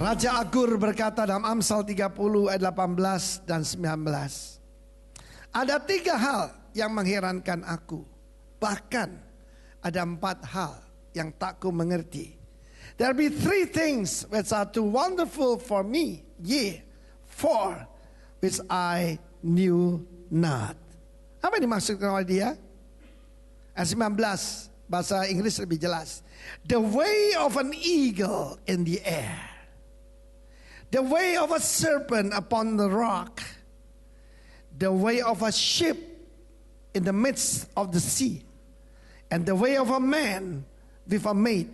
Raja Agur berkata dalam Amsal 30 ayat 18 dan 19. Ada 3 hal yang mengherankan aku. Bahkan ada 4 hal yang tak ku mengerti. There be 3 things which are too wonderful for me. Yea, 4 which I knew not. Apa yang dimaksudkan oleh dia? Ayat 19, bahasa Inggris lebih jelas. The way of an eagle in the air. The way of a serpent upon the rock. The way of a ship in the midst of the sea. And the way of a man with a mate.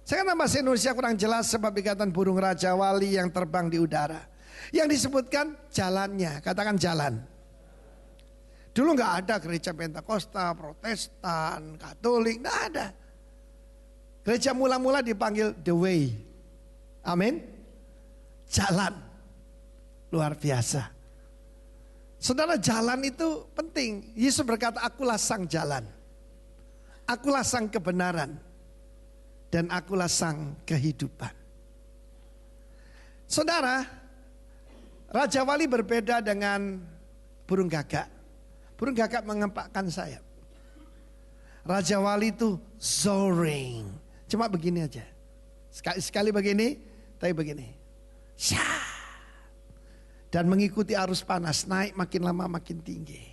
Saya kata bahasa Indonesia kurang jelas sebab ikatan burung Raja Wali yang terbang di udara. Yang disebutkan jalannya, katakan jalan. Dulu gak ada gereja Pentakosta, Protestan, Katolik, gak ada. Gereja mula-mula dipanggil the way. Amin. Jalan. Luar biasa. Saudara, jalan itu penting. Yesus berkata, akulah sang jalan. Akulah sang kebenaran. Dan akulah sang kehidupan. Saudara, Raja Wali berbeda dengan burung gagak. Burung gagak mengempakkan sayap. Raja Wali itu soaring. Cuma begini aja. Sekali begini, tapi begini. Syah. Dan mengikuti arus panas, naik makin lama makin tinggi.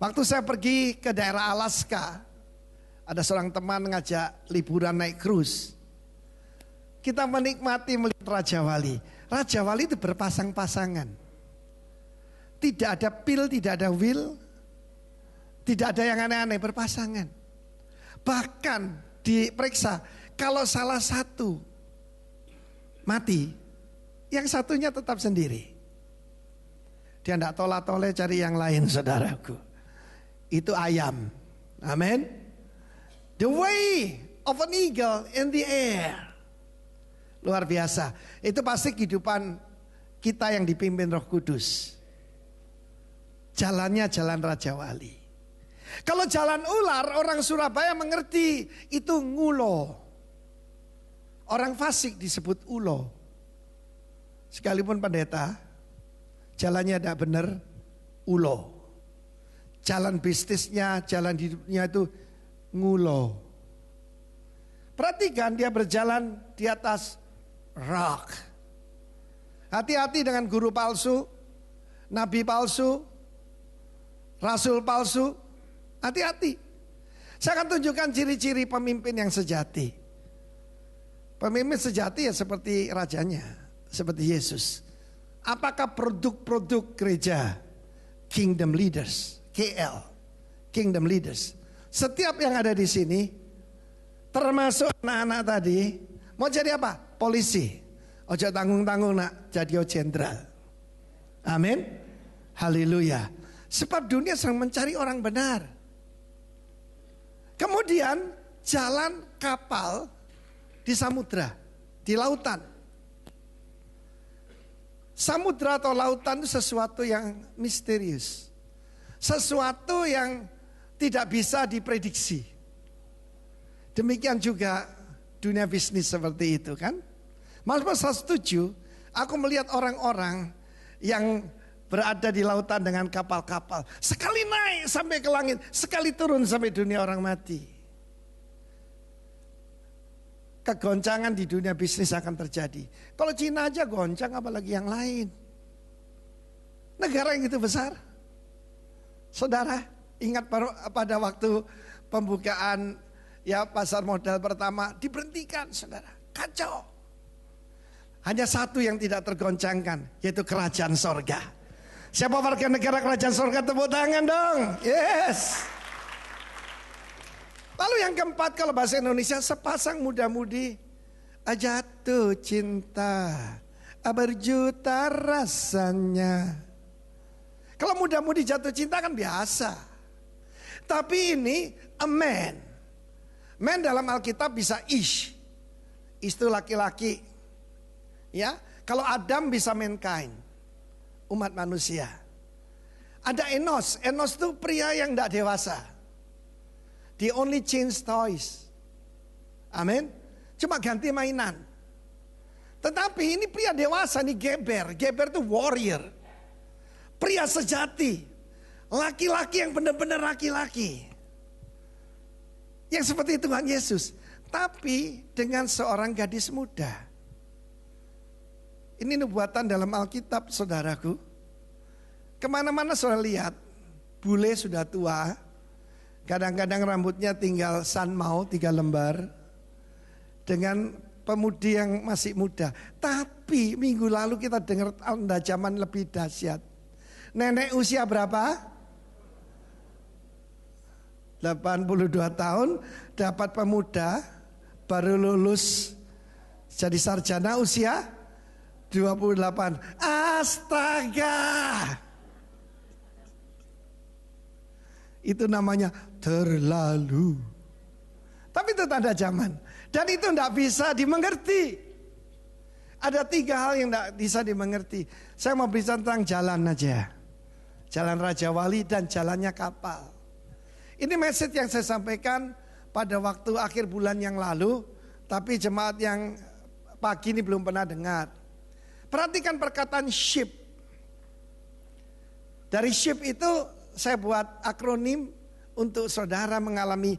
Waktu saya pergi ke daerah Alaska, ada seorang teman ngajak liburan naik cruise. Kita menikmati melihat Raja Wali. Raja Wali itu berpasang-pasangan. Tidak ada pil, tidak ada wheel, tidak ada yang aneh-aneh, berpasangan. Bahkan diperiksa, kalau salah satu mati, yang satunya tetap sendiri. Dia tidak tolak-tolak cari yang lain, saudaraku. Itu ayam. Amin. The way of an eagle in the air. Luar biasa. Itu pasti kehidupan kita yang dipimpin Roh Kudus. Jalannya jalan Raja Wali. Kalau jalan ular, orang Surabaya mengerti itu ngulo. Orang fasik disebut ulo. Sekalipun pendeta, jalannya tidak benar, ulo. Jalan bisnisnya, jalan hidupnya itu ngulo. Perhatikan dia berjalan di atas rock. Hati-hati dengan guru palsu, nabi palsu, rasul palsu. Hati-hati. Saya akan tunjukkan ciri-ciri pemimpin yang sejati. Pemimpin sejati ya seperti rajanya, seperti Yesus. Apakah produk-produk gereja Kingdom Leaders, KL, Kingdom Leaders? Setiap yang ada di sini, termasuk anak-anak tadi, mau jadi apa? Polisi. Ojo tanggung-tanggung nak, jadi jenderal. Amin. Haleluya. Sebab dunia sedang mencari orang benar. Kemudian jalan kapal di samudra, di lautan. Samudra atau lautan itu sesuatu yang misterius. Sesuatu yang tidak bisa diprediksi. Demikian juga dunia bisnis seperti itu kan. Mas saya setuju. Aku melihat orang-orang yang berada di lautan dengan kapal-kapal. Sekali naik sampai ke langit, sekali turun sampai dunia orang mati. Kegoncangan di dunia bisnis akan terjadi. Kalau Cina aja goncang, apalagi yang lain. Negara yang itu besar. Saudara, ingat pada waktu pembukaan ya pasar modal pertama diberhentikan, saudara. Kacau. Hanya satu yang tidak tergoncangkan, yaitu kerajaan sorga. Siapa warga negara kerajaan sorga, tepuk tangan dong. Yes. Lalu yang keempat, kalau bahasa Indonesia, sepasang muda-mudi jatuh cinta, berjuta rasanya. Kalau muda-mudi jatuh cinta kan biasa. Tapi ini a man. Man dalam Alkitab bisa ish. Ish itu laki-laki. Ya, kalau Adam bisa mankind, umat manusia. Ada Enos. Enos itu pria yang tidak dewasa. They only change toys. Amin. Cuma ganti mainan. Tetapi ini pria dewasa nih, Geber. Geber itu warrior. Pria sejati. Laki-laki yang benar-benar laki-laki. Yang seperti Tuhan Yesus. Tapi dengan seorang gadis muda. Ini nubuatan dalam Alkitab, saudaraku. Kemana-mana saudara lihat, bule sudah tua. Kadang-kadang rambutnya tinggal sanmau 3 lembar. Dengan pemudi yang masih muda. Tapi minggu lalu kita dengar tanda zaman lebih dahsyat. Nenek usia berapa? 82 tahun dapat pemuda, baru lulus jadi sarjana usia 28. Astaga. Itu namanya terlalu. Tapi itu tanda zaman. Dan itu tidak bisa dimengerti. Ada 3 hal yang tidak bisa dimengerti. Saya mau bicara tentang jalan aja. Jalan Raja Wali dan jalannya kapal. Ini message yang saya sampaikan pada waktu akhir bulan yang lalu. Tapi jemaat yang pagi ini belum pernah dengar. Perhatikan perkataan ship. Dari ship itu saya buat akronim untuk saudara mengalami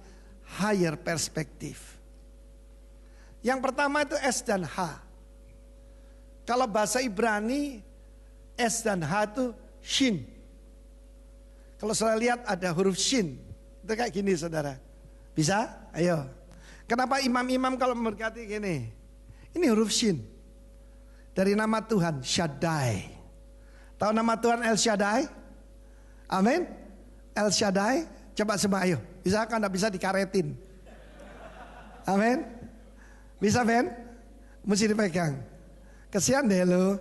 higher perspective. Yang pertama itu S dan H. Kalau bahasa Ibrani S dan H itu shin. Kalau saudara lihat ada huruf shin. Itu kayak gini saudara. Bisa? Ayo. Kenapa imam-imam kalau memberkati gini? Ini huruf shin. Dari nama Tuhan Shaddai. Tahu nama Tuhan El Shaddai? Amin. El Shaddai. Coba semua ayo. Bisa kan? Tidak bisa dikaretin. Amin. Bisa Ben? Mesti dipegang. Kesian deh lo.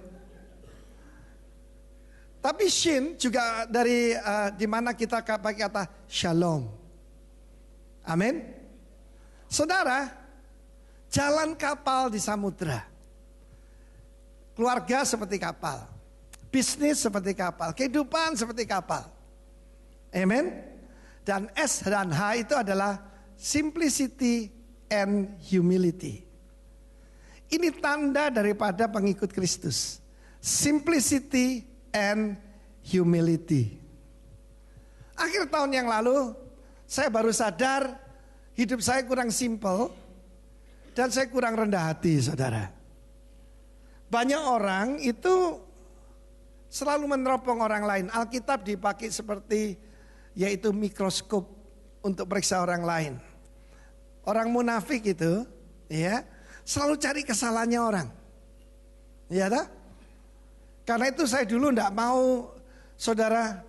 Tapi shin juga dari di mana kita pakai kata shalom. Amin. Saudara, jalan kapal di samudra. Keluarga seperti kapal. Bisnis seperti kapal. Kehidupan seperti kapal. Amin. Dan S dan H itu adalah simplicity and humility. Ini tanda daripada pengikut Kristus. Simplicity and humility. Akhir tahun yang lalu saya baru sadar hidup saya kurang simple dan saya kurang rendah hati, saudara. Banyak orang itu selalu meneropong orang lain. Alkitab dipakai seperti yaitu mikroskop untuk periksa orang lain. Orang munafik itu ya selalu cari kesalahannya orang. Iya tak? Karena itu saya dulu tidak mau saudara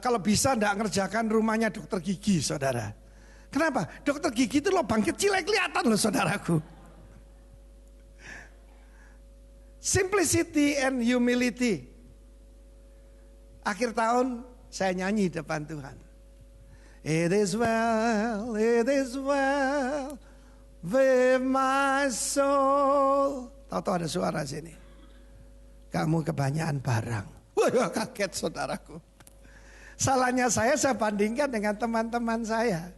kalau bisa tidak ngerjakan rumahnya dokter gigi saudara. Kenapa? Dokter gigi itu lubang kecil yang kelihatan loh saudaraku. Simplicity and humility. Akhir tahun saya nyanyi depan Tuhan. It is well with my soul. Tahu-tahu ada suara sini. Kamu kebanyakan barang. Wah, kaget saudaraku. Salahnya saya bandingkan dengan teman-teman saya.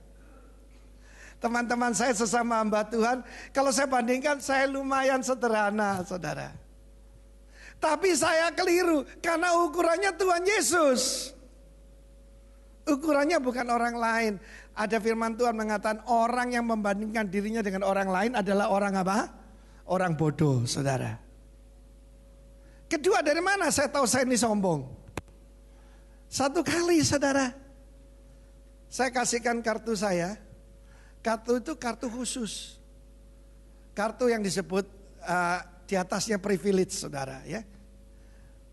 Teman-teman saya sesama hamba Tuhan, kalau saya bandingkan saya lumayan sederhana, saudara. Tapi saya keliru karena ukurannya Tuhan Yesus. Ukurannya bukan orang lain. Ada firman Tuhan mengatakan orang yang membandingkan dirinya dengan orang lain adalah orang apa? Orang bodoh, saudara. Kedua, dari mana saya tahu saya ini sombong? Satu kali, saudara. Saya kasihkan kartu saya. Kartu itu kartu khusus. Kartu yang disebut di atasnya privilege, saudara, ya.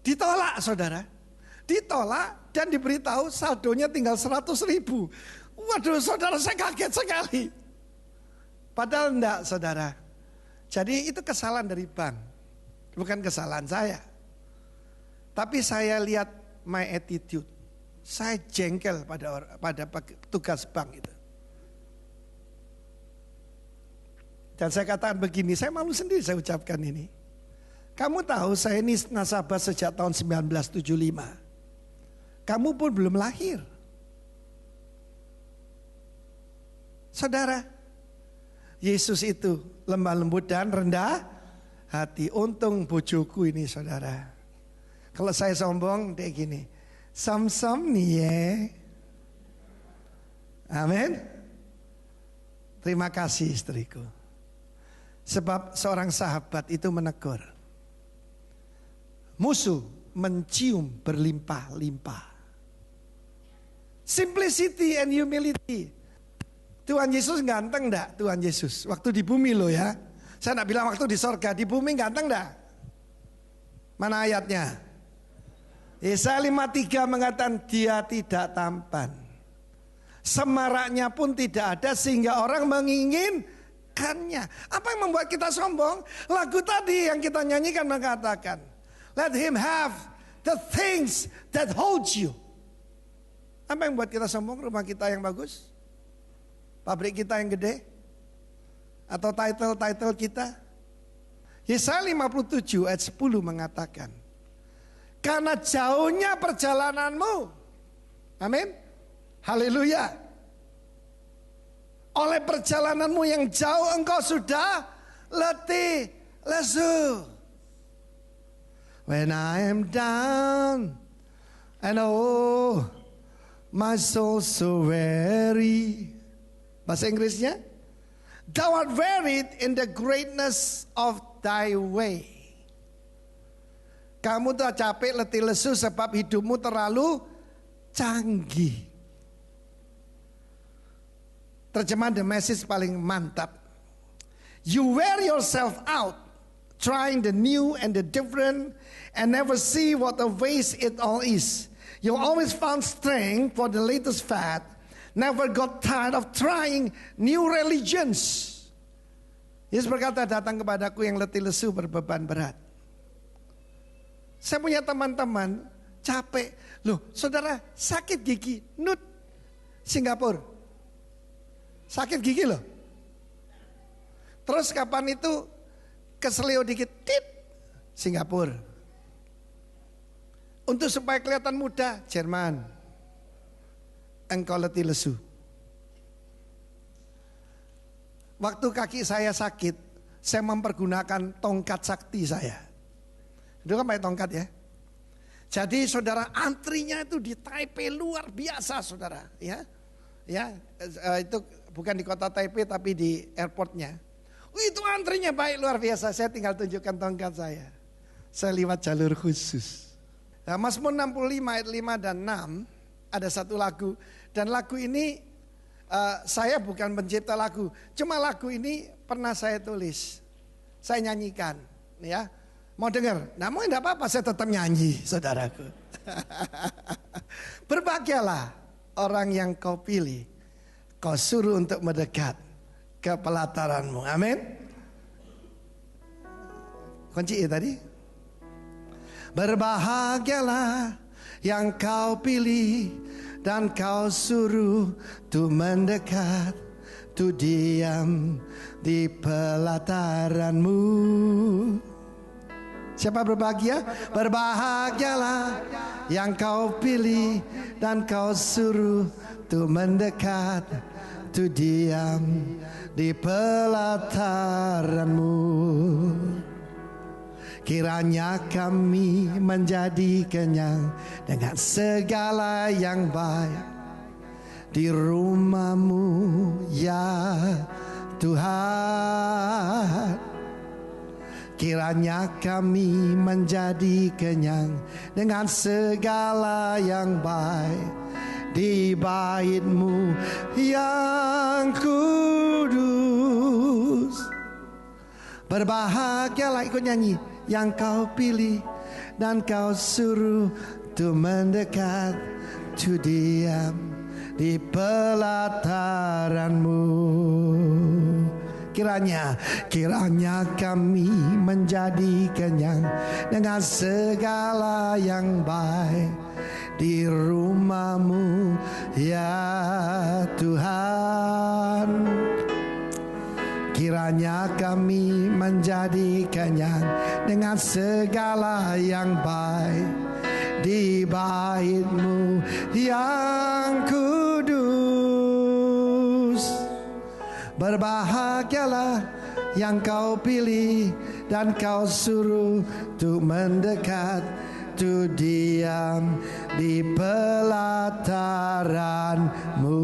Ditolak, saudara. Ditolak dan diberitahu saldonya tinggal 100.000. Waduh, saudara, saya kaget sekali. Padahal enggak, saudara. Jadi itu kesalahan dari bank. Bukan kesalahan saya. Tapi saya lihat my attitude. Saya jengkel pada petugas bank itu. Dan saya katakan begini, saya malu sendiri saya ucapkan ini. Kamu tahu saya ini nasabah sejak tahun 1975. Kamu pun belum lahir. Saudara, Yesus itu lemah lembut dan rendah hati. Untung bojoku ini saudara. Kalau saya sombong dia gini, sam-sam nih ya. Amin. Terima kasih istriku. Sebab seorang sahabat itu menegur, musuh mencium berlimpah-limpah. Simplicity and humility. Tuhan Yesus ganteng enggak? Tuhan Yesus waktu di bumi loh ya. Saya enggak bilang waktu di sorga, di bumi ganteng enggak? Mana ayatnya? Yesaya 53 mengatakan dia tidak tampan. Semaraknya pun tidak ada sehingga orang menginginkannya. Apa yang membuat kita sombong? Lagu tadi yang kita nyanyikan mengatakan, let him have the things that hold you. Apa yang membuat kita sombong? Rumah kita yang bagus? Pabrik kita yang gede? Atau title-title kita? Yesaya 57 ayat 10 mengatakan, karena jauhnya perjalananmu. Amin. Haleluya. Oleh perjalananmu yang jauh engkau sudah letih, lesu. When I am down and oh my soul so weary. Bahasa Inggrisnya, thou art wearied in the greatness of thy way. Kamu telah capek, letih, lesu sebab hidupmu terlalu canggih. Terjemahan The Message paling mantap. You wear yourself out trying the new and the different and never see what a waste it all is. You always found strength for the latest fad. Never got tired of trying new religions. Yesus berkata, datang kepadaku yang letih lesu berbeban berat. Saya punya teman-teman capek. Loh saudara sakit gigi, Nut, Singapura. Sakit gigi loh. Terus kapan itu keselio dikit, tit, Singapura. Untuk supaya kelihatan muda, Jerman. Engkau letih lesu. Waktu kaki saya sakit, saya mempergunakan tongkat sakti saya. Itu kan pakai tongkat ya. Jadi saudara antrinya itu di Taipei luar biasa saudara. Ya, itu bukan di kota Taipei tapi di airportnya. Itu antrinya baik luar biasa. Saya tinggal tunjukkan tongkat saya. Saya lewat jalur khusus. Nah, Mazmur 65 ayat 5 dan 6 ada satu lagu. Dan lagu ini saya bukan pencipta lagu. Cuma lagu ini pernah saya tulis. Saya nyanyikan. Ya, mau dengar? Namun tidak apa-apa, saya tetap nyanyi saudaraku. Berbahagialah orang yang kau pilih. Kau suruh untuk mendekat ke pelataranmu. Amin. Kunci ya tadi. Berbahagialah yang kau pilih dan kau suruh tu mendekat, tu diam di pelataranmu. Siapa berbahagia? Berbahagialah yang kau pilih dan kau suruh tu mendekat, tu diam di pelataranmu. Kiranya kami menjadi kenyang dengan segala yang baik di rumah-Mu ya Tuhan. Kiranya kami menjadi kenyang dengan segala yang baik di bait-Mu yang kudus. Berbahagialah, ikut nyanyi, yang kau pilih dan kau suruh tu mendekat, tu diam di pelataran-Mu. Kiranya kami menjadi kenyang dengan segala yang baik di rumah-Mu ya Tuhan. Kiranya kami menjadi kenyang dengan segala yang baik di bait-Mu yang kudus. Berbahagialah yang kau pilih dan kau suruh untuk mendekat, untuk diam di pelataranmu.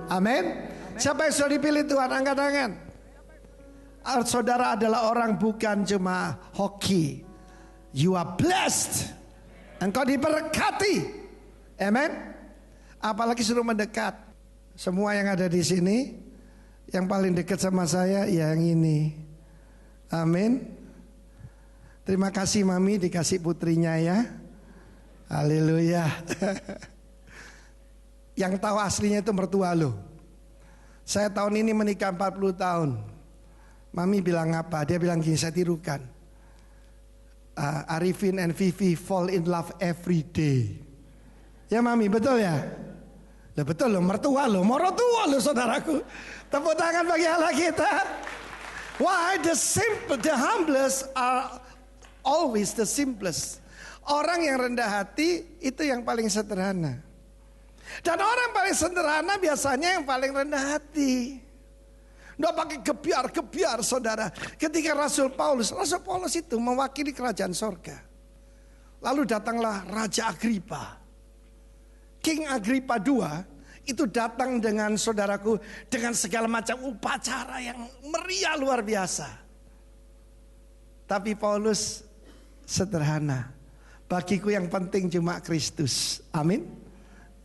Amin. Siapa yang sudah dipilih Tuhan? Angkat tangan. Saudara adalah orang bukan cuma hoki. You are blessed. Engkau diberkati. Amen. Apalagi suruh mendekat. Semua yang ada di sini, yang paling dekat sama saya yang ini. Amin. Terima kasih Mami dikasih putrinya ya. Haleluya. Yang tahu aslinya itu mertua lo. Saya tahun ini menikah 40 tahun. Mami bilang apa? Dia bilang gini, saya tirukan. Arifin and Vivi fall in love every day. Ya Mami, betul ya? Lah betul loh, mertua loh, morotua loh saudaraku. Tepuk tangan bagi Allah kita. Why the humblest are always the simplest. Orang yang rendah hati itu yang paling sederhana. Dan orang paling sederhana biasanya yang paling rendah hati. Nggak pakai gebiar-gebiar saudara. Ketika Rasul Paulus itu mewakili kerajaan sorga. Lalu datanglah Raja Agripa. King Agripa II itu datang dengan saudaraku dengan segala macam upacara yang meriah luar biasa. Tapi Paulus sederhana. Bagiku yang penting cuma Kristus. Amin.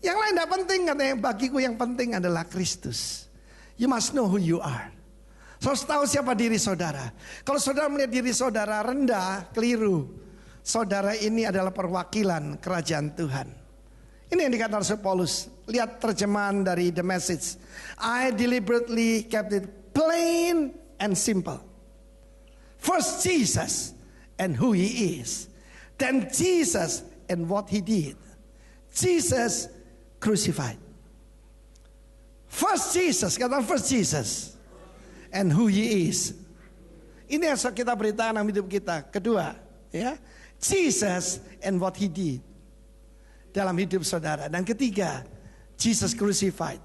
Yang lain tidak penting katanya. Bagiku yang penting adalah Kristus. You must know who you are. Harus tahu siapa diri saudara. Kalau saudara melihat diri saudara rendah, keliru. Saudara ini adalah perwakilan kerajaan Tuhan. Ini yang dikatakan Rasul Paulus. Lihat terjemahan dari The Message. I deliberately kept it plain and simple. First Jesus and who he is. Then Jesus and what he did. Jesus crucified. First Jesus, katakan first Jesus. And who he is. Ini yang kita beritakan dalam hidup kita. Kedua, ya, Jesus and what he did dalam hidup saudara. Dan ketiga, Jesus crucified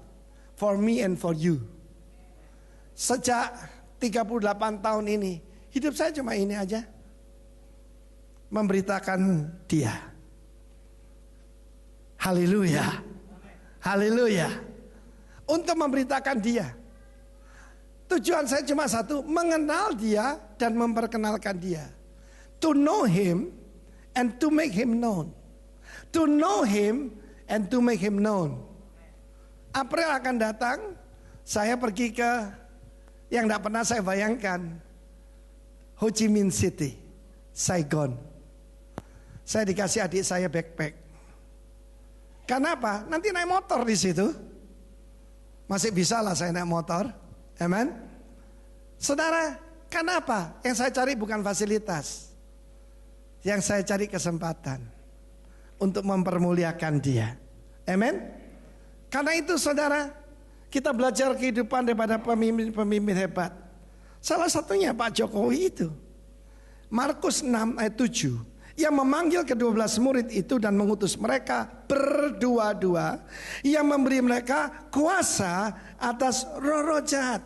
for me and for you. Sejak 38 tahun ini, hidup saya cuma ini aja. Memberitakan dia. Haleluya. Haleluya. Untuk memberitakan dia. Tujuan saya cuma satu, mengenal dia dan memperkenalkan dia. To know him and to make him known. To know him and to make him known. April akan datang, saya pergi ke yang tidak pernah saya bayangkan, Ho Chi Minh City, Saigon. Saya dikasih adik saya backpack. Kenapa? Nanti naik motor di situ. Masih bisa lah saya naik motor. Amen. Saudara, kenapa? Yang saya cari bukan fasilitas. Yang saya cari kesempatan untuk mempermuliakan dia. Amen. Karena itu saudara, kita belajar kehidupan daripada pemimpin-pemimpin hebat. Salah satunya Pak Jokowi itu. Markus 6 ayat 7. Ia memanggil ke-12 murid itu dan mengutus mereka berdua-dua. Ia memberi mereka kuasa atas roh-roh jahat.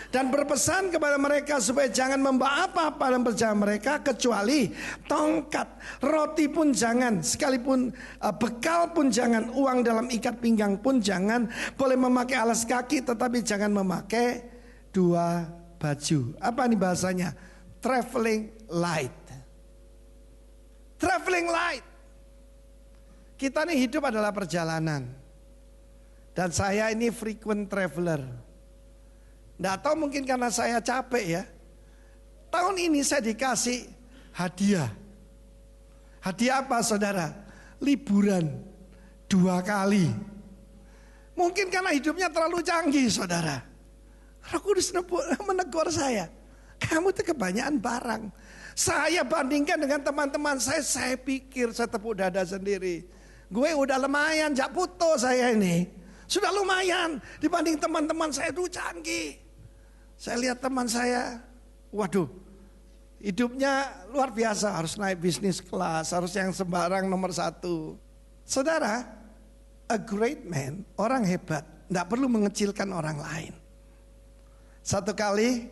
Dan berpesan kepada mereka supaya jangan membawa apa-apa dalam perjalanan mereka kecuali tongkat, roti pun jangan, sekalipun bekal pun jangan, uang dalam ikat pinggang pun jangan, boleh memakai alas kaki tetapi jangan memakai dua baju. Apa nih bahasanya? Traveling light. Traveling light. Kita nih hidup adalah perjalanan. Dan saya ini frequent traveler. Nggak tahu mungkin karena saya capek ya. Tahun ini saya dikasih hadiah. Hadiah apa saudara? Liburan 2 kali. Mungkin karena hidupnya terlalu canggih saudara. Roh Kudus menegur saya. Kamu tuh kebanyakan barang. Saya bandingkan dengan teman-teman saya pikir saya tepuk dada sendiri. Gue udah lumayan, jak puto saya ini. Sudah lumayan dibanding teman-teman saya dulu canggih. Saya lihat teman saya, waduh, hidupnya luar biasa, harus naik bisnis kelas, harus yang sembarang nomor 1. Saudara, a great man, orang hebat, tidak perlu mengecilkan orang lain. Satu kali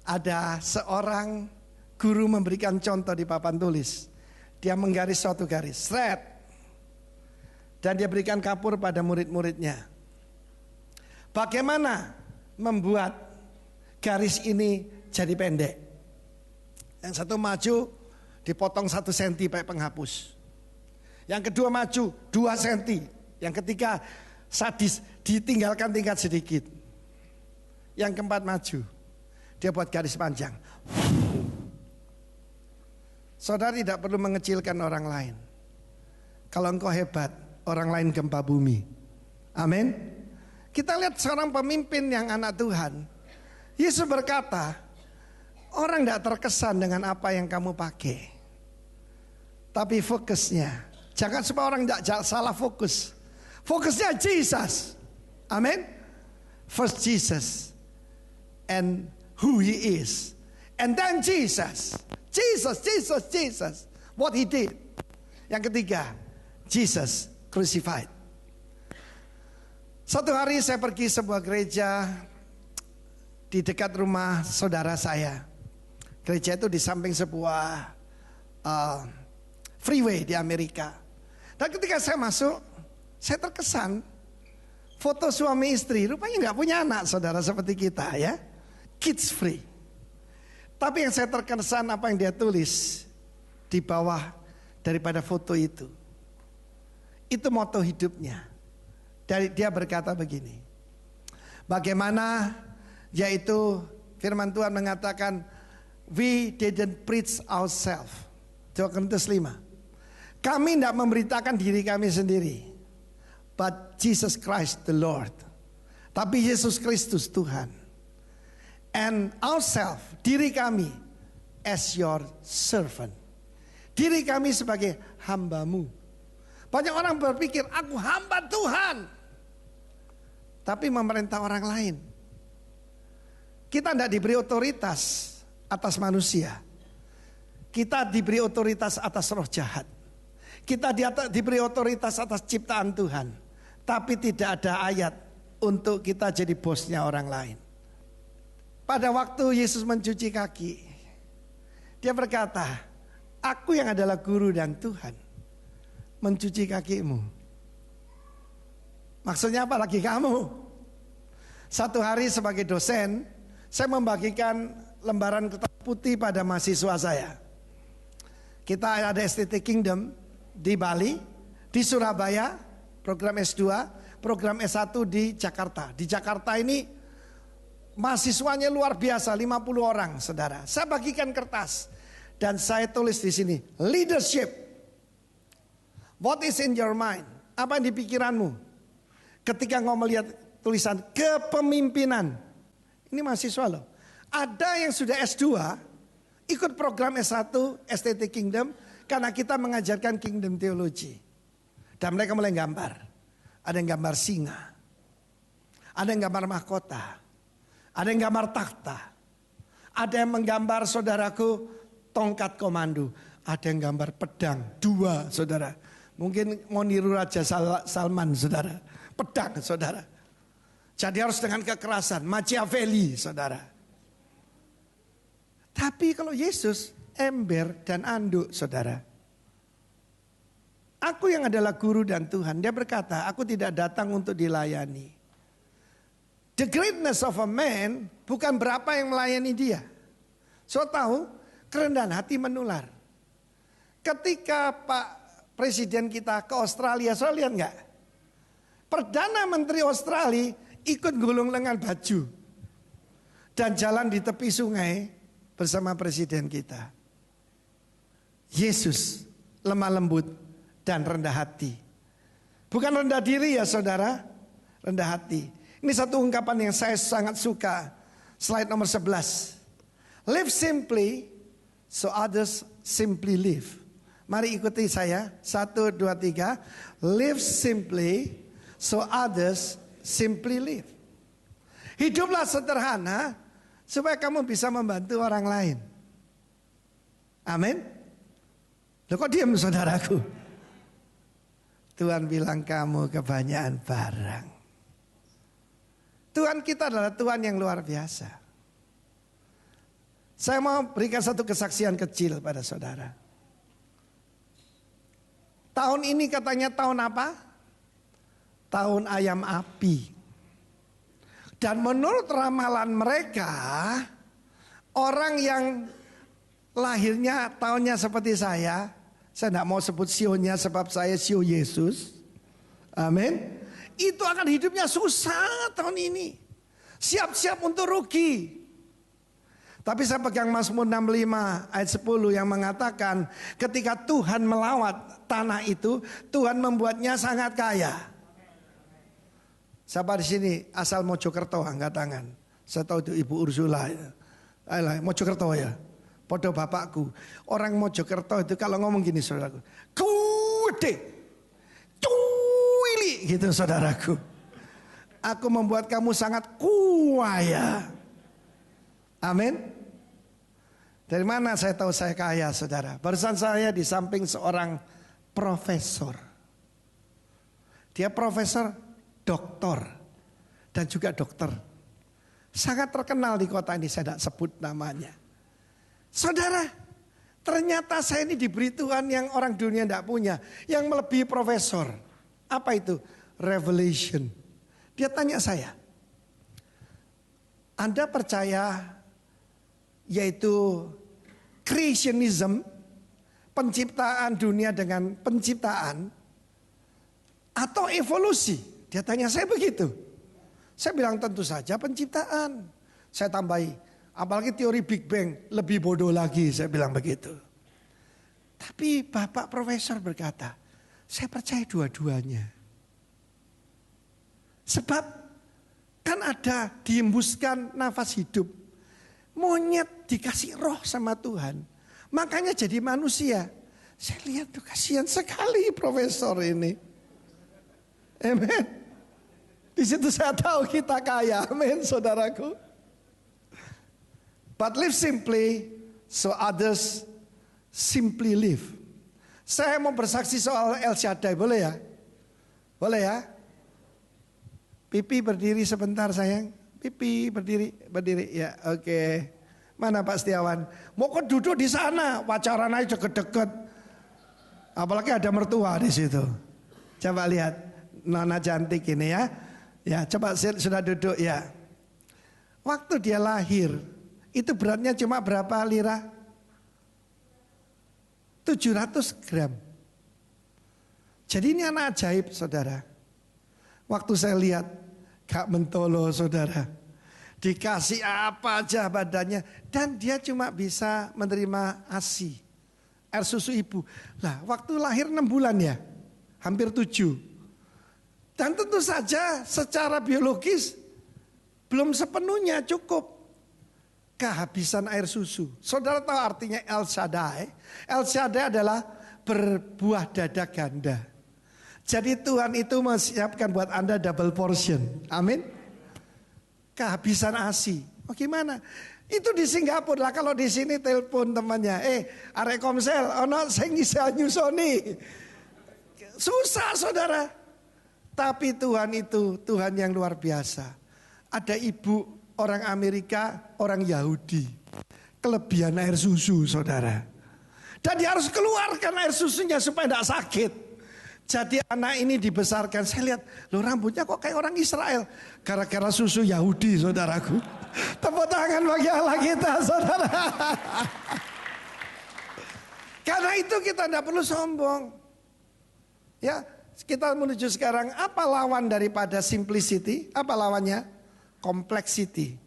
ada seorang guru memberikan contoh di papan tulis. Dia menggaris suatu garis, seret. Dan dia berikan kapur pada murid-muridnya. Bagaimana membuat garis ini jadi pendek? Yang satu maju dipotong 1 senti pakai penghapus. Yang kedua maju 2 senti. Yang ketiga sadis ditinggalkan tingkat sedikit. Yang keempat maju, dia buat garis panjang. Saudara tidak perlu mengecilkan orang lain. Kalau engkau hebat, orang lain gempa bumi. Amin. Kita lihat seorang pemimpin yang anak Tuhan. Yesus berkata, orang tidak terkesan dengan apa yang kamu pakai. Tapi fokusnya, jangan supaya orang tidak salah fokus. Fokusnya Jesus. Amin. First Jesus and who he is. And then Jesus. Jesus. What he did. Yang ketiga, Jesus crucified. Satu hari saya pergi sebuah gereja di dekat rumah saudara saya. Gereja itu di samping sebuah freeway di Amerika. Dan ketika saya masuk, saya terkesan foto suami istri. Rupanya gak punya anak, saudara, seperti kita ya. Kids free. Tapi yang saya terkesan apa yang dia tulis di bawah daripada foto itu. Itu moto hidupnya. Dia berkata begini. Bagaimana, yaitu firman Tuhan mengatakan, we didn't preach ourselves. 2 Korintus 5. Kami tidak memberitakan diri kami sendiri. But Jesus Christ the Lord. Tapi Yesus Kristus Tuhan. And ourselves, diri kami as your servant. Diri kami sebagai hambamu. Banyak orang berpikir aku hamba Tuhan, tapi memerintah orang lain. Kita tidak diberi otoritas atas manusia. Kita diberi otoritas atas roh jahat. Kita diberi otoritas atas ciptaan Tuhan. Tapi tidak ada ayat untuk kita jadi bosnya orang lain. Pada waktu Yesus mencuci kaki, dia berkata, aku yang adalah guru dan Tuhan mencuci kakimu. Maksudnya apa lagi kamu? Satu hari sebagai dosen, saya membagikan lembaran kertas putih pada mahasiswa saya. Kita ada STT Kingdom di Bali, di Surabaya, program S2, program S1 di Jakarta. Di Jakarta ini mahasiswanya luar biasa, 50 orang, saudara. Saya bagikan kertas dan saya tulis di sini, leadership. What is in your mind? Apa yang di pikiranmu? Ketika engkau melihat tulisan kepemimpinan. Ini mahasiswa loh. Ada yang sudah S2, ikut program S1, STT Kingdom, karena kita mengajarkan Kingdom Theology. Dan mereka mulai gambar. Ada yang gambar singa. Ada yang gambar mahkota. Ada yang gambar takhta. Ada yang menggambar, saudaraku, tongkat komando. Ada yang gambar pedang, 2 saudara. Mungkin mau niru Raja Salman, saudara. Pedang, saudara. Jadi harus dengan kekerasan, Machiavelli, saudara. Tapi kalau Yesus, ember dan anduk, saudara. Aku yang adalah guru dan Tuhan. Dia berkata, aku tidak datang untuk dilayani. The greatness of a man bukan berapa yang melayani dia. So tahu, kerendahan hati menular. Ketika Pak Presiden kita ke Australia, saudara lihat enggak? Perdana Menteri Australia ikut gulung lengan baju. Dan jalan di tepi sungai bersama Presiden kita. Yesus lemah lembut dan rendah hati. Bukan rendah diri ya saudara, rendah hati. Ini satu ungkapan yang saya sangat suka. Slide nomor 11. Live simply so others simply live. Mari ikuti saya. 1, 2, 3. Live simply so others simply live. Hiduplah sederhana supaya kamu bisa membantu orang lain. Amin. Loh kok diam saudaraku? Tuhan bilang kamu kebanyakan barang. Tuhan kita adalah Tuhan yang luar biasa. Saya mau berikan satu kesaksian kecil pada saudara. Tahun ini katanya tahun apa? Tahun ayam api. Dan menurut ramalan mereka, orang yang lahirnya tahunnya seperti saya tidak mau sebut sionya sebab saya sio Yesus. Amin. Itu akan hidupnya susah tahun ini. Siap-siap untuk rugi. Tapi saya pegang Mazmur 65 ayat 10 yang mengatakan ketika Tuhan melawat tanah itu, Tuhan membuatnya sangat kaya. Siapa di sini asal Mojokerto angkat tangan. Saya tahu itu Ibu Ursula. Ayolah, Mojokerto ya. Podo bapakku. Orang Mojokerto itu kalau ngomong gini saudaraku. Kude. Cuili gitu saudaraku. Aku membuat kamu sangat kaya. Amin. Dari mana saya tahu saya kaya saudara? Barusan saya di samping seorang profesor. Dia profesor, doktor, dan juga dokter. Sangat terkenal di kota ini, saya tidak sebut namanya. Saudara, ternyata saya ini diberi Tuhan yang orang dunia tidak punya. Yang melebihi profesor. Apa itu? Revelation. Dia tanya saya, Anda percaya yaitu creationism, penciptaan dunia dengan penciptaan, atau evolusi? Dia tanya saya begitu. Saya bilang tentu saja penciptaan. Saya tambahi, apalagi teori Big Bang lebih bodoh lagi, saya bilang begitu. Tapi Bapak Profesor berkata, saya percaya dua-duanya. Sebab kan ada dihembuskan nafas hidup. Monyet dikasih roh sama Tuhan. Makanya jadi manusia. Saya lihat tuh kasihan sekali profesor ini. Amen. Di situ saya tahu kita kaya. Amin saudaraku. But live simply so others simply live. Saya mau bersaksi soal El Shaddai, boleh ya? Boleh ya? Pipi berdiri sebentar sayang. Pipi berdiri ya, oke. Mana Pak Setiawan? Mau kok duduk di sana, pacaran aja deket-deket. Apalagi ada mertua di situ. Coba lihat, nona cantik ini ya. Ya, coba sudah duduk ya. Waktu dia lahir, itu beratnya cuma berapa lira? 700 gram. Jadi ini anak ajaib saudara. Waktu saya lihat, gak mentolo saudara. Dikasih apa aja badannya. Dan dia cuma bisa menerima ASI. Air susu ibu. Lah waktu lahir 6 bulan ya. Hampir 7. Dan tentu saja secara biologis belum sepenuhnya cukup. Kehabisan air susu. Saudara tahu artinya El Shaddai? El Shaddai adalah berbuah dada ganda. Jadi Tuhan itu menyiapkan buat Anda double portion. Amin. Kehabisan ASI. Oh gimana? Itu di Singapura lah. Kalau di sini telepon temannya. Arek Komsel, ono sing bisa nyusoni. Susah saudara. Tapi Tuhan itu Tuhan yang luar biasa. Ada ibu orang Amerika, orang Yahudi. Kelebihan air susu saudara. Dan dia harus keluarkan air susunya supaya tidak sakit. Jadi anak ini dibesarkan, saya lihat, loh rambutnya kok kayak orang Israel. Gara-gara susu Yahudi saudaraku. Tepuk tangan bagi Allah kita saudara. Karena itu kita tidak perlu sombong. Ya, kita menuju sekarang, apa lawan daripada simplicity? Apa lawannya? Complexity.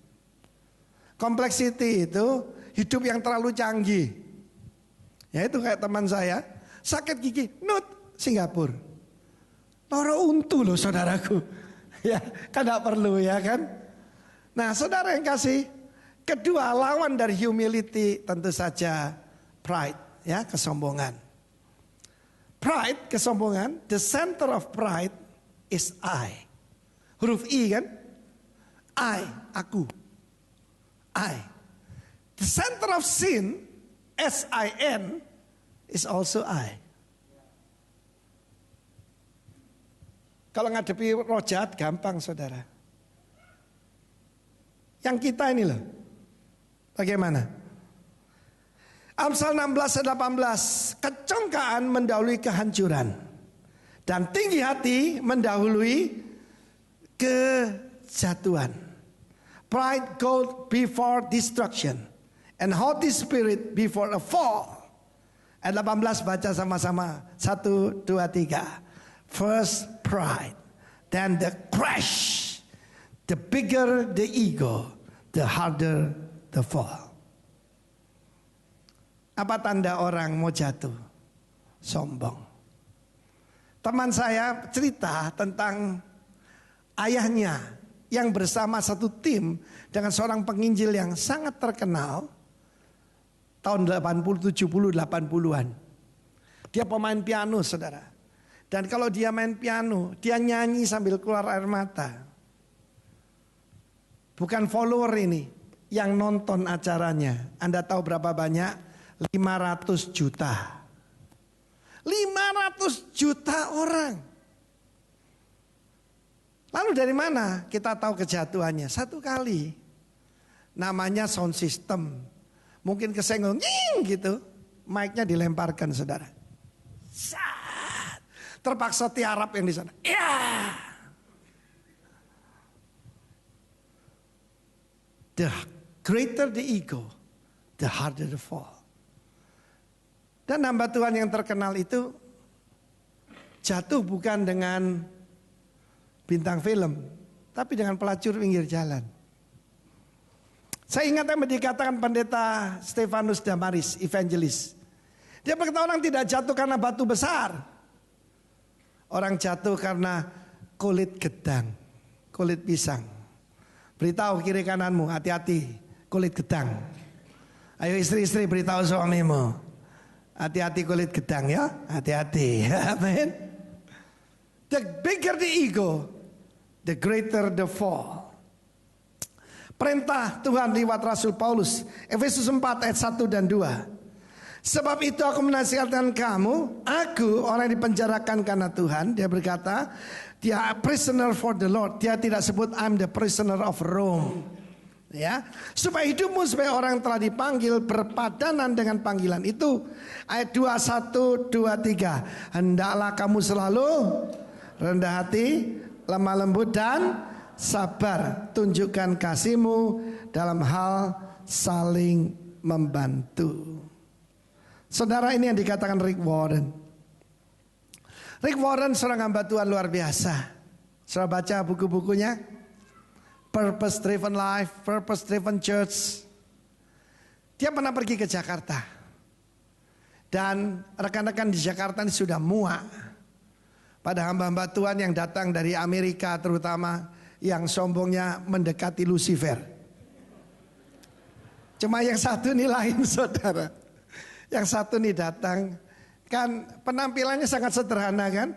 Complexity itu hidup yang terlalu canggih. Ya itu kayak teman saya, sakit gigi, Singapura. Loro untu loh saudaraku. Ya kan gak perlu ya kan. Nah saudara yang kasih. Kedua lawan dari humility tentu saja pride. Ya kesombongan. Pride kesombongan. The center of pride is I. Huruf I kan. I, aku. I. The center of sin, S-I-N, is also I. Kalau ngadepi roh jahat gampang saudara. Yang kita ini loh. Bagaimana? Amsal 16 ayat 18. Kecongkaan mendahului kehancuran, dan tinggi hati mendahului kejatuhan. Pride goes before destruction, and haughty spirit before a fall. Ayat 18 baca sama-sama. 1, 2, 3. First pride, then the crash. The bigger the ego, the harder the fall. Apa tanda orang mau jatuh? Sombong. Teman saya cerita tentang ayahnya yang bersama satu tim dengan seorang penginjil yang sangat terkenal tahun 80, 70, 80-an. Dia pemain piano, saudara. Dan kalau dia main piano, dia nyanyi sambil keluar air mata. Bukan follower ini yang nonton acaranya. Anda tahu berapa banyak? 500 juta. 500 juta orang. Lalu dari mana kita tahu kejatuhannya? Satu kali. Namanya sound system. Mungkin kesenggol gitu. Mic-nya dilemparkan, saudara. Terpaksa tiarap yang di sana. Ya. The greater the ego, the harder the fall. Dan hamba Tuhan yang terkenal itu jatuh bukan dengan bintang film, tapi dengan pelacur pinggir jalan. Saya ingat yang dikatakan pendeta Stefanus Damaris, evangelis. Dia berkata orang tidak jatuh karena batu besar. Orang jatuh karena kulit gedang, kulit pisang. Beritahu kiri kananmu, hati-hati kulit gedang. Ayo istri-istri beritahu suamimu, hati-hati kulit gedang ya, hati-hati. Amin. The bigger the ego, the greater the fall. Perintah Tuhan lewat Rasul Paulus, Efesus 4 ayat 1 dan 2. Sebab itu aku menasihatkan kamu, aku orang yang dipenjarakan karena Tuhan. Dia berkata, dia prisoner for the Lord. Dia tidak sebut I'm the prisoner of Rome. Ya, supaya hidupmu sebagai orang yang telah dipanggil berpadanan dengan panggilan itu. Ayat 21, 23. Hendaklah kamu selalu rendah hati, lemah lembut dan sabar. Tunjukkan kasihmu dalam hal saling membantu. Saudara, ini yang dikatakan Rick Warren. Rick Warren seorang hamba Tuhan luar biasa. Saudara baca buku-bukunya, Purpose Driven Life, Purpose Driven Church. Dia pernah pergi ke Jakarta. Dan rekan-rekan di Jakarta ini sudah muak pada hamba-hamba Tuhan yang datang dari Amerika, terutama yang sombongnya mendekati Lucifer. Cuma yang satu ini lain, saudara. Yang satu nih datang, kan penampilannya sangat sederhana kan.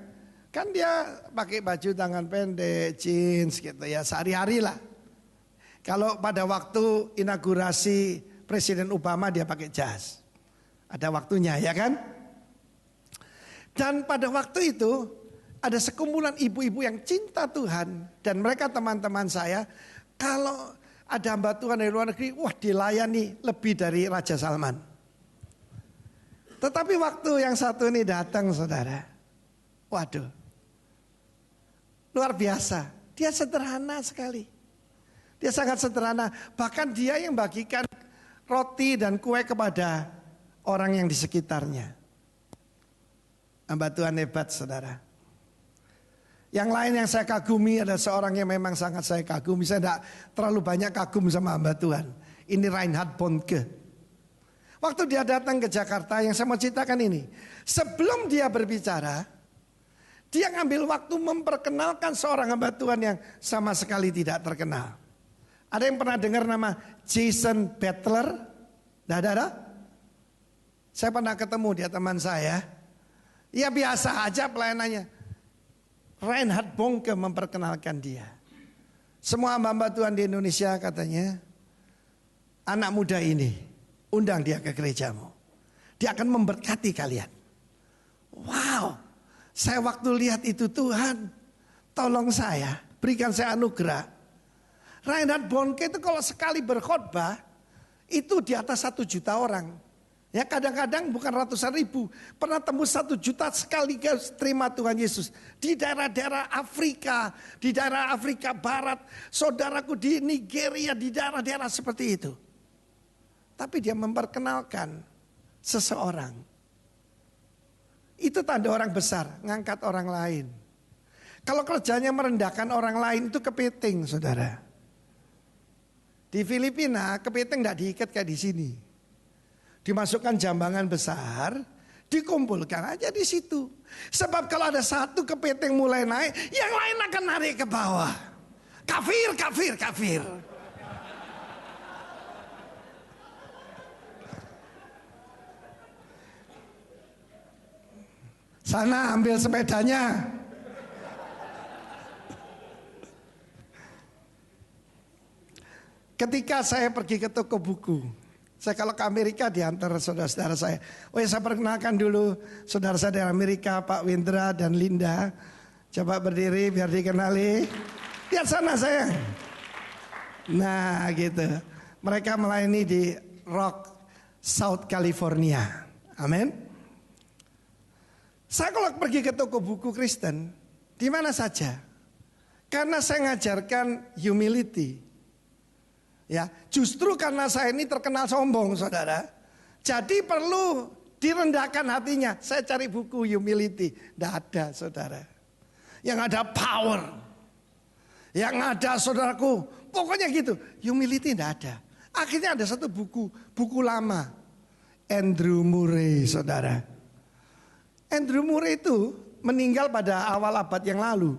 Kan dia pakai baju tangan pendek, jeans gitu ya, sehari-hari lah. Kalau pada waktu inaugurasi Presiden Obama dia pakai jas. Ada waktunya ya kan. Dan pada waktu itu ada sekumpulan ibu-ibu yang cinta Tuhan. Dan mereka teman-teman saya, kalau ada hamba Tuhan dari luar negeri, wah dilayani lebih dari Raja Salman. Tetapi waktu yang satu ini datang, saudara, waduh, luar biasa. Dia sederhana sekali. Dia sangat sederhana. Bahkan dia yang bagikan roti dan kue kepada orang yang di sekitarnya. Hamba Tuhan hebat, saudara. Yang lain yang saya kagumi ada seorang yang memang sangat saya kagumi. Saya tidak terlalu banyak kagum sama hamba Tuhan. Ini Reinhard Bonnke. Waktu dia datang ke Jakarta, yang saya mau ceritakan ini. Sebelum dia berbicara, dia ngambil waktu memperkenalkan seorang hamba Tuhan yang sama sekali tidak terkenal. Ada yang pernah dengar nama Jason Butler? Tidak ada? Saya pernah ketemu, dia teman saya. Ya biasa aja pelayanannya. Reinhard Bonnke memperkenalkan dia. Semua hamba Tuhan di Indonesia katanya, anak muda ini, undang dia ke gerejamu. Dia akan memberkati kalian. Wow. Saya waktu lihat itu, Tuhan, tolong saya, berikan saya anugerah. Reinhard Bonnke itu kalau sekali berkhotbah, itu di atas 1 juta orang Ya kadang-kadang bukan ratusan ribu, pernah tembus 1 juta sekaligus terima Tuhan Yesus. Di daerah-daerah Afrika, di daerah Afrika Barat, saudaraku di Nigeria, di daerah-daerah seperti itu. Tapi dia memperkenalkan seseorang. Itu tanda orang besar, ngangkat orang lain. Kalau kerjanya merendahkan orang lain itu kepiting, saudara. Di Filipina kepiting tidak diikat kayak di sini. Dimasukkan jambangan besar, dikumpulkan aja di situ. Sebab kalau ada satu kepiting mulai naik, yang lain akan narik ke bawah. Kafir, kafir, kafir. Sana ambil sepedanya. Ketika saya pergi ke toko buku, saya kalau ke Amerika diantar saudara-saudara saya. Oh ya, saya perkenalkan dulu saudara saya dari Amerika, Pak Windra dan Linda. Coba berdiri biar dikenali. Lihat sana sayang. Nah gitu. Mereka melayani di Rock, South California. Amin. Saya kalau pergi ke toko buku Kristen, di mana saja. Karena saya ngajarkan humility. Ya, justru karena saya ini terkenal sombong, saudara. Jadi perlu direndahkan hatinya. Saya cari buku humility, tidak ada, saudara. Yang ada power, yang ada saudaraku, pokoknya gitu. Humility tidak ada. Akhirnya ada satu buku lama, Andrew Murray, saudara. Andrew Murray itu meninggal pada awal abad yang lalu,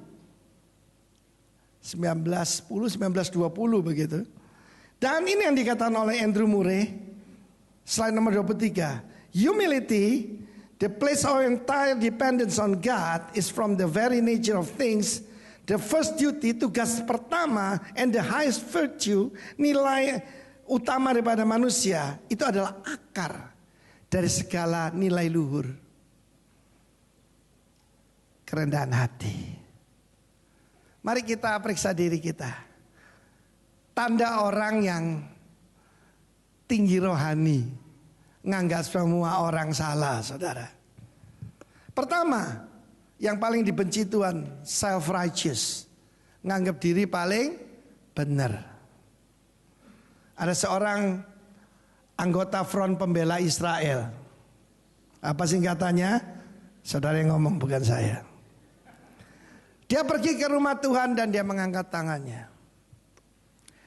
1910, 1920 begitu. Dan ini yang dikatakan oleh Andrew Murray, slide nomor 23. Humility, the place of entire dependence on God, is from the very nature of things. The first duty, tugas pertama, and the highest virtue, nilai utama daripada manusia, itu adalah akar dari segala nilai luhur. Kerendahan hati. Mari kita periksa diri kita. Tanda orang yang tinggi rohani, nganggap semua orang salah, saudara. Pertama, yang paling dibenci Tuhan, self-righteous. Nganggap diri paling benar. Ada seorang anggota Front Pembela Israel. Apa singkatannya? Saudara yang ngomong, bukan saya. Dia pergi ke rumah Tuhan dan dia mengangkat tangannya.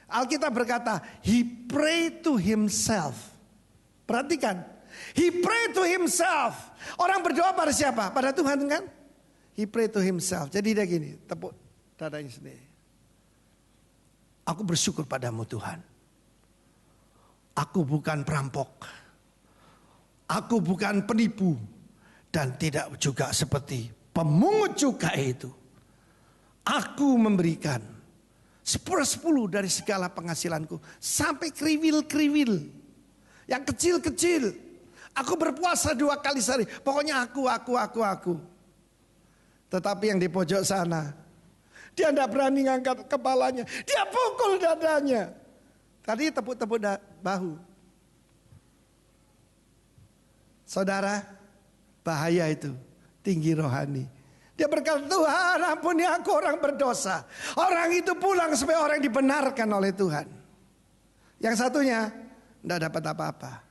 Alkitab berkata, he prayed to himself. Perhatikan, he prayed to himself. Orang berdoa pada siapa? Pada Tuhan kan? He prayed to himself. Jadi dia gini, tepuk dadanya sendiri. Aku bersyukur padamu Tuhan. Aku bukan perampok. Aku bukan penipu. Dan tidak juga seperti pemungut cukai itu. Aku memberikan 10% dari segala penghasilanku. Sampai kriwil-kriwil. Yang kecil-kecil. Aku berpuasa 2 kali sehari. Pokoknya aku. Tetapi yang di pojok sana, dia tidak berani ngangkat kepalanya. Dia pukul dadanya. Tadi tepuk-tepuk bahu. Saudara, bahaya itu. Tinggi rohani. Dia berkata, Tuhan ampuni aku orang berdosa. Orang itu pulang supaya orang dibenarkan oleh Tuhan. Yang satunya tidak dapat apa-apa.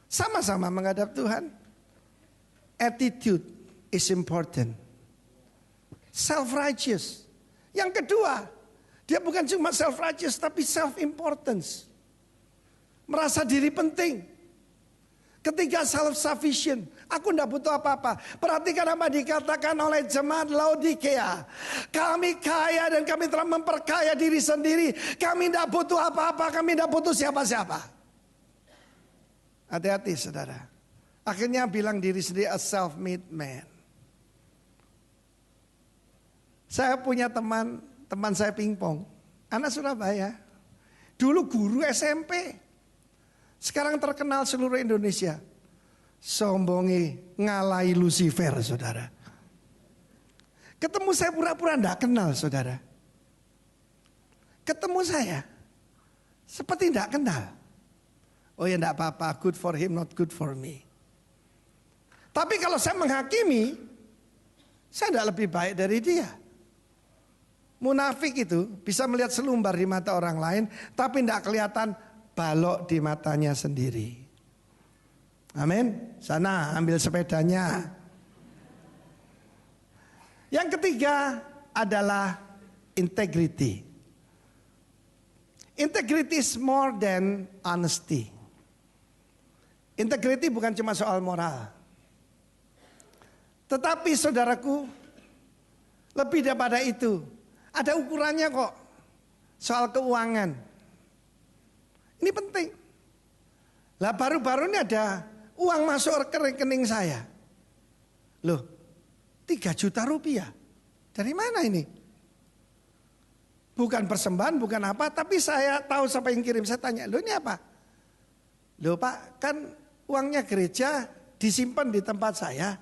Sama-sama menghadap Tuhan. Attitude is important. Self-righteous. Yang kedua, dia bukan cuma self-righteous tapi self-importance. Merasa diri penting. Ketiga, self-sufficient. Aku tidak butuh apa-apa. Perhatikan apa dikatakan oleh jemaat Laodikea. Kami kaya dan kami telah memperkaya diri sendiri. Kami tidak butuh apa-apa. Kami tidak butuh siapa-siapa. Hati-hati saudara. Akhirnya bilang diri sendiri a self-made man. Saya punya teman saya pingpong. Anak Surabaya. Dulu guru SMP. Sekarang terkenal seluruh Indonesia. Sombongi ngalahi Lucifer, saudara. Ketemu saya pura-pura tidak kenal, saudara. Ketemu saya seperti tidak kenal. Oh ya enggak apa-apa, good for him, not good for me. Tapi kalau saya menghakimi, saya tidak lebih baik dari dia. Munafik itu bisa melihat selumbar di mata orang lain, tapi tidak kelihatan balok di matanya sendiri. Amin. Sana ambil sepedanya. Yang ketiga adalah integrity. Integrity is more than honesty. Integrity bukan cuma soal moral. Tetapi saudaraku, lebih daripada itu, ada ukurannya kok. Soal keuangan. Ini penting. Lah baru-baru ini ada uang masuk ke rekening saya. Loh, 3 juta rupiah. Dari mana ini? Bukan persembahan, bukan apa. Tapi saya tahu siapa yang kirim. Saya tanya, loh ini apa? Loh Pak, kan uangnya gereja disimpan di tempat saya.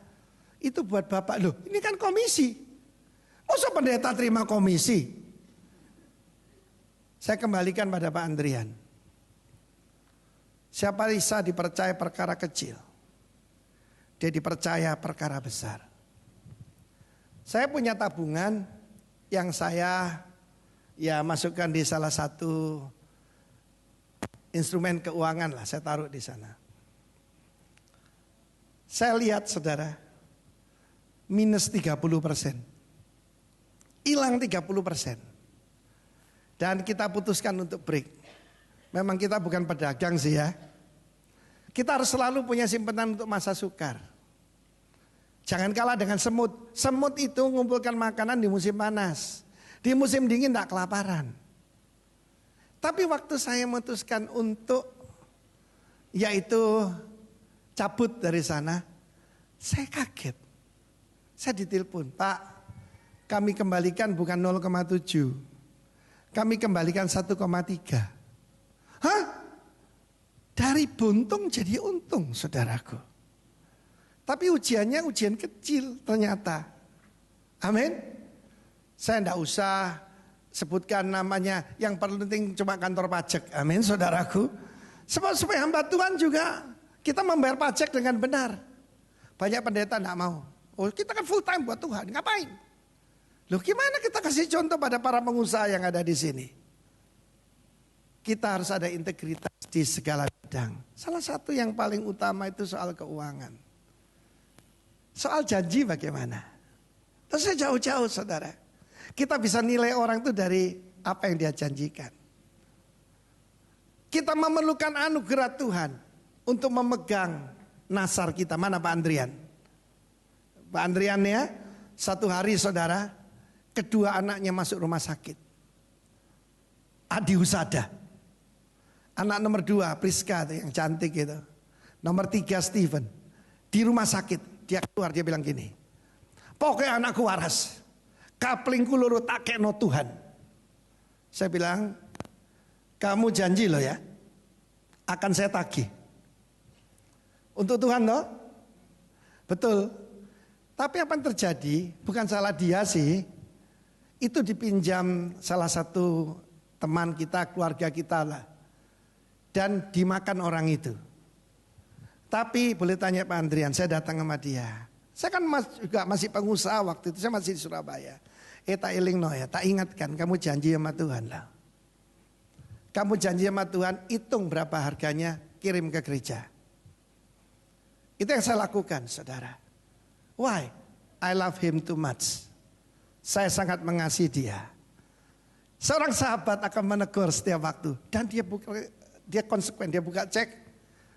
Itu buat Bapak. Loh ini kan komisi. Masa pendeta terima komisi? Saya kembalikan pada Pak Andrian. Siapa bisa dipercaya perkara kecil, dia dipercaya perkara besar. Saya punya tabungan yang saya masukkan di salah satu instrumen keuangan lah, saya taruh di sana. Saya lihat saudara, minus 30%. Hilang 30%. Dan kita putuskan untuk break. Memang kita bukan pedagang sih ya. Kita harus selalu punya simpanan untuk masa sukar. Jangan kalah dengan semut. Semut itu mengumpulkan makanan di musim panas. Di musim dingin tidak kelaparan. Tapi waktu saya memutuskan untuk yaitu cabut dari sana, saya kaget. Saya ditelepon, Pak, kami kembalikan bukan 0,7. Kami kembalikan 1,3. Hah? Dari buntung jadi untung, saudaraku. Tapi ujiannya ujian kecil ternyata. Amin. Saya tidak usah sebutkan namanya. Yang penting cuma kantor pajak. Amin, saudaraku. Sebab supaya hamba Tuhan juga kita membayar pajak dengan benar. Banyak pendeta tidak mau. Oh, kita kan full time buat Tuhan. Ngapain? Loh gimana kita kasih contoh pada para pengusaha yang ada di sini? Kita harus ada integritas di segala bidang. Salah satu yang paling utama itu soal keuangan. Soal janji bagaimana? Terus jauh-jauh saudara. Kita bisa nilai orang itu dari apa yang dia janjikan. Kita memerlukan anugerah Tuhan untuk memegang nasar kita. Mana Pak Andrian? Pak Andrian ya, satu hari saudara, kedua anaknya masuk rumah sakit. Adi Husada. Anak nomor 2 Priska yang cantik gitu. Nomor 3 Steven. Di rumah sakit dia keluar, dia bilang gini, pokoknya anakku waras. Kaplingku loro tak kekno Tuhan. Saya bilang, kamu janji loh ya, akan saya tagih. Untuk Tuhan loh. Betul. Tapi apa yang terjadi, bukan salah dia sih. Itu dipinjam salah satu teman kita, keluarga kita lah. Dan dimakan orang itu. Tapi boleh tanya Pak Andrian, saya datang sama dia. Saya kan juga masih pengusaha waktu itu, saya masih di Surabaya. Tak eling no ya, tak ingatkan, kamu janji sama Tuhan lah. Kamu janji sama Tuhan, hitung berapa harganya, kirim ke gereja. Itu yang saya lakukan saudara. Why? I love him too much. Saya sangat mengasihi dia. Seorang sahabat akan menegur setiap waktu. Dan dia konsekuen, dia buka cek,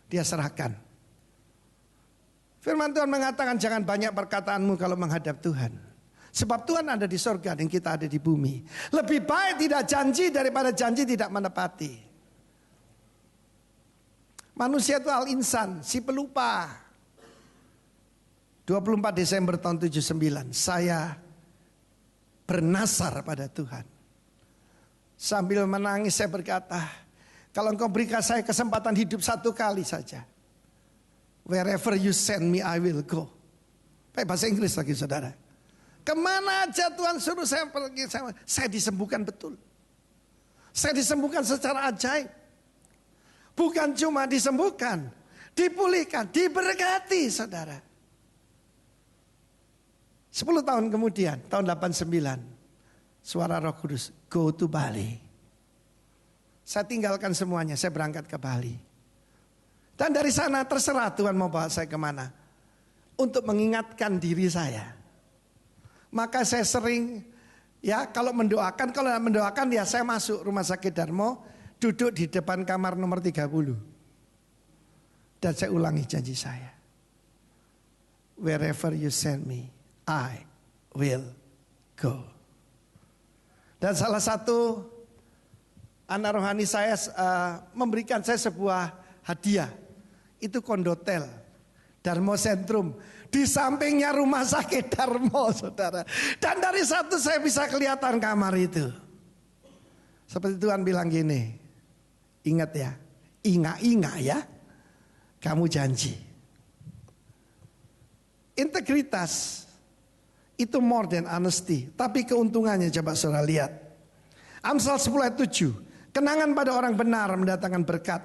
dia serahkan. Firman Tuhan mengatakan jangan banyak perkataanmu kalau menghadap Tuhan. Sebab Tuhan ada di sorga dan kita ada di bumi. Lebih baik tidak janji daripada janji tidak menepati. Manusia itu al-insan, si pelupa. 24 Desember tahun 79, saya bernasar pada Tuhan. Sambil menangis saya berkata, kalau engkau berikan saya kesempatan hidup satu kali saja, wherever you send me I will go. Pakai bahasa Inggris lagi saudara. Kemana aja Tuhan suruh saya pergi, saya disembuhkan betul. Saya disembuhkan secara ajaib. Bukan cuma disembuhkan, dipulihkan, diberkati saudara. 10 tahun kemudian, tahun 89, suara Roh Kudus, go to Bali. Saya tinggalkan semuanya, saya berangkat ke Bali. Dan dari sana terserah Tuhan mau bawa saya kemana. Untuk mengingatkan diri saya. Maka saya sering, ya kalau mendoakan ya saya masuk rumah sakit Darmo, duduk di depan kamar nomor 30. Dan saya ulangi janji saya. Wherever you send me, I will go. Dan salah satu anak rohani saya memberikan saya sebuah hadiah. Itu kondotel Darmo Sentrum. Di sampingnya rumah sakit Darmo saudara. Dan dari satu saya bisa kelihatan kamar itu. Seperti Tuhan bilang gini. Ingat ya. Ingat ya. Kamu janji. Integritas. Itu more than honesty. Tapi keuntungannya coba saudara lihat. Amsal 10 ayat 7. Kenangan pada orang benar mendatangkan berkat.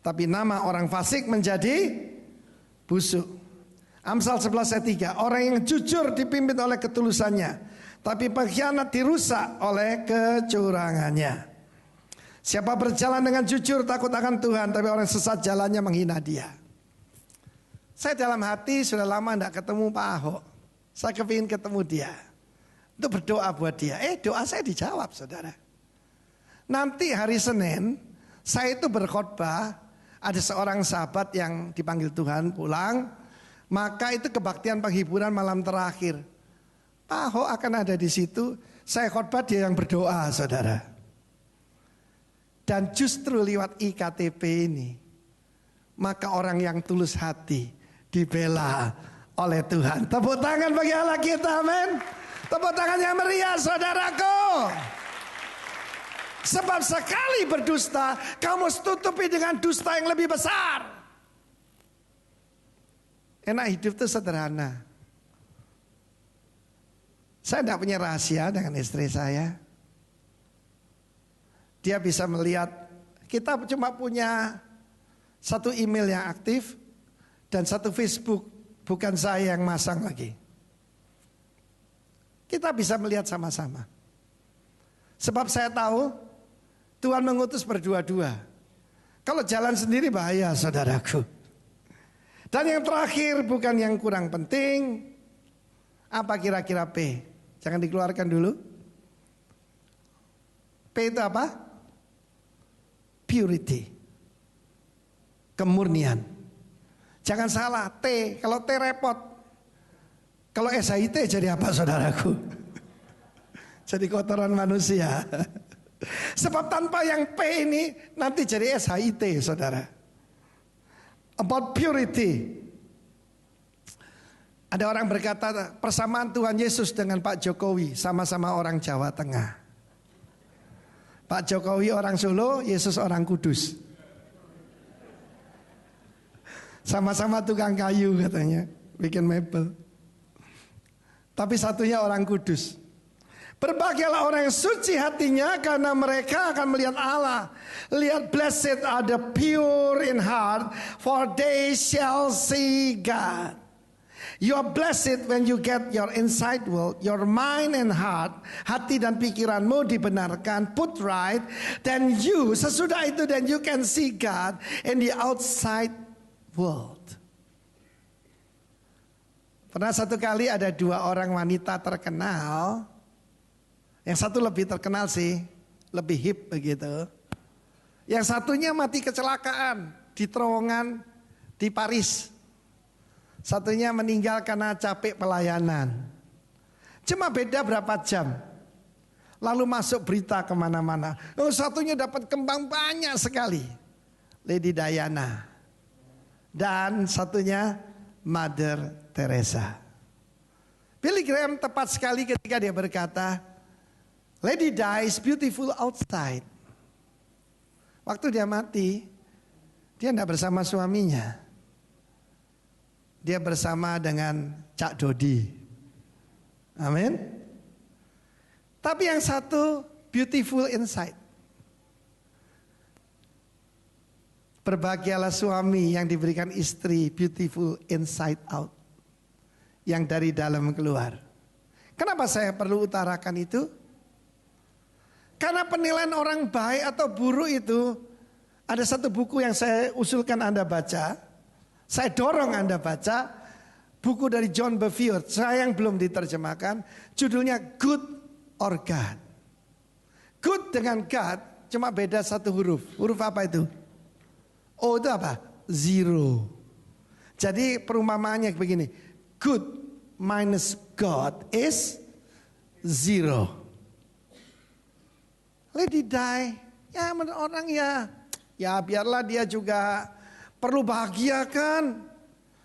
Tapi nama orang fasik menjadi busuk. Amsal 11 ayat 3. Orang yang jujur dipimpin oleh ketulusannya. Tapi pengkhianat dirusak oleh kecurangannya. Siapa berjalan dengan jujur takut akan Tuhan. Tapi orang sesat jalannya menghina dia. Saya dalam hati sudah lama tidak ketemu Pak Ahok. Saya kepingin ketemu dia. Untuk berdoa buat dia. Doa saya dijawab saudara. Nanti hari Senin saya itu berkhotbah. Ada seorang sahabat yang dipanggil Tuhan pulang. Maka itu kebaktian penghiburan malam terakhir. Pak Ahok akan ada di situ. Saya khotbah, dia yang berdoa saudara. Dan justru lewat IKTP ini. Maka orang yang tulus hati dibela oleh Tuhan. Tepuk tangan bagi Allah kita, amin. Tepuk tangan yang meriah saudaraku. Sebab sekali berdusta, kamu tutupi dengan dusta yang lebih besar. Enak hidup itu sederhana. Saya tidak punya rahasia dengan istri saya. Dia bisa melihat, kita cuma punya satu email yang aktif dan satu Facebook, bukan saya yang masang lagi. Kita bisa melihat sama-sama. Sebab saya tahu Tuhan mengutus berdua-dua. Kalau jalan sendiri bahaya saudaraku. Dan yang terakhir bukan yang kurang penting. Apa kira-kira P? Jangan dikeluarkan dulu. P itu apa? Purity. Kemurnian. Jangan salah, T. Kalau T repot. Kalau SHIT jadi apa saudaraku? Jadi kotoran manusia. Sebab tanpa yang P ini nanti jadi SHIT saudara. About purity. Ada orang berkata persamaan Tuhan Yesus dengan Pak Jokowi sama-sama orang Jawa Tengah. Pak Jokowi orang Solo, Yesus orang Kudus. Sama-sama tukang kayu katanya, bikin mebel. Tapi satunya orang Kudus. Berbahagialah orang yang suci hatinya karena mereka akan melihat Allah. Lihat, blessed are the pure in heart, for they shall see God. You are blessed when you get your inside world, your mind and heart, hati dan pikiranmu dibenarkan, put right. Then you, sesudah itu, then you can see God in the outside world. Pernah satu kali ada dua orang wanita terkenal. Yang satu lebih terkenal sih, lebih hip begitu. Yang satunya mati kecelakaan di terowongan di Paris. Satunya meninggal karena capek pelayanan. Cuma beda berapa jam. Lalu masuk berita kemana-mana. Oh, satunya dapat kembang banyak sekali. Lady Diana. Dan satunya Mother Teresa. Billy Graham tepat sekali ketika dia berkata, Lady Di is beautiful outside. Waktu dia mati, dia tidak bersama suaminya. Dia bersama dengan Cak Dodi. Amin. Tapi yang satu beautiful inside. Berbahagialah suami yang diberikan istri beautiful inside out, yang dari dalam keluar. Kenapa saya perlu utarakan itu? Karena penilaian orang baik atau buruk itu, ada satu buku yang saya usulkan Anda baca. Saya dorong Anda baca. Buku dari John Bevere, sayang belum diterjemahkan. Judulnya Good or God. Good dengan God cuma beda satu huruf. Huruf apa itu? O itu apa? Zero. Jadi perumpamaannya begini. Good minus God is zero. Let it die. Ya orang ya biarlah dia juga perlu bahagia kan.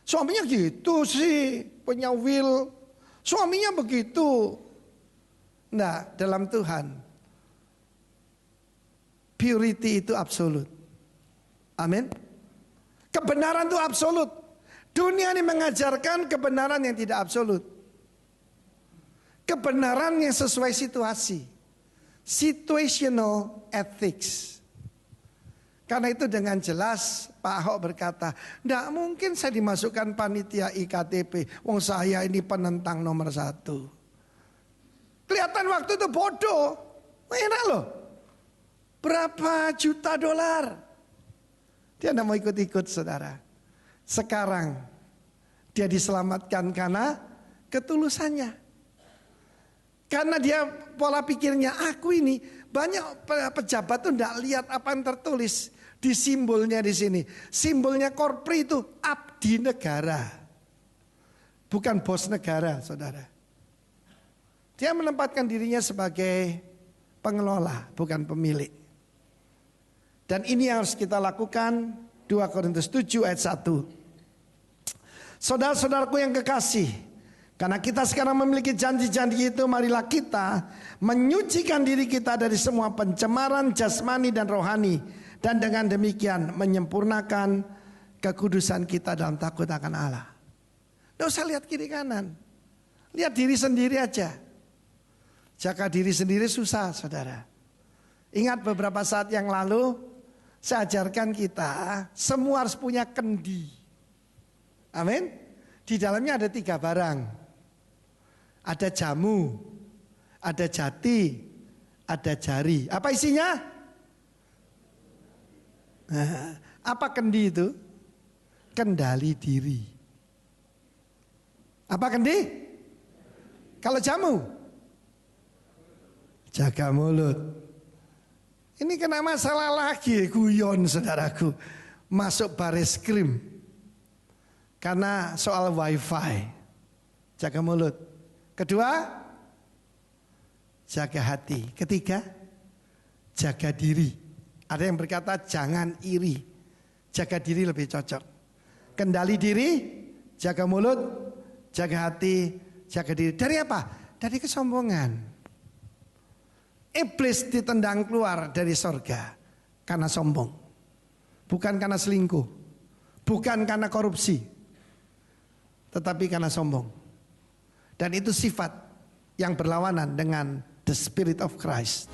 Suaminya gitu sih, punya will. Suaminya begitu. Nah, dalam Tuhan purity itu absolut. Amin. Kebenaran itu absolut. Dunia ini mengajarkan kebenaran yang tidak absolut. Kebenaran yang sesuai situasi. Situational ethics. Karena itu dengan jelas Pak Ahok berkata, tidak mungkin saya dimasukkan panitia IKTP. Wong saya ini penentang nomor 1. Kelihatan waktu itu bodoh. Enak loh. Berapa juta dolar. Dia tidak mau ikut-ikut saudara. Sekarang dia diselamatkan karena ketulusannya. Karena dia pola pikirnya, aku ini banyak pejabat tuh tidak lihat apa yang tertulis di simbolnya di sini. Simbolnya Korpri itu abdi negara. Bukan bos negara saudara. Dia menempatkan dirinya sebagai pengelola, bukan pemilik. Dan ini yang harus kita lakukan. 2 Korintus 7 ayat 1. Saudara-saudaraku yang kekasih, karena kita sekarang memiliki janji-janji itu, marilah kita menyucikan diri kita dari semua pencemaran jasmani dan rohani. Dan dengan demikian menyempurnakan kekudusan kita dalam takut akan Allah. Tidak usah lihat kiri kanan. Lihat diri sendiri aja. Jaga diri sendiri susah saudara. Ingat beberapa saat yang lalu saya ajarkan kita semua harus punya kendi. Amin. Di dalamnya ada 3 barang. Ada jamu, ada jati, ada jari. Apa isinya? Nah, apa kendi itu? Kendali diri. Apa kendi? Kalau jamu? Jaga mulut. Ini kena masalah lagi, guyon saudaraku. Masuk baris krim. Karena soal wifi. Jaga mulut. Kedua, jaga hati. Ketiga, jaga diri. Ada yang berkata jangan iri. Jaga diri lebih cocok. Kendali diri, jaga mulut, jaga hati, jaga diri. Dari apa? Dari kesombongan. Iblis ditendang keluar dari sorga karena sombong. Bukan karena selingkuh. Bukan karena korupsi. Tetapi karena sombong. Dan itu sifat yang berlawanan dengan the spirit of Christ.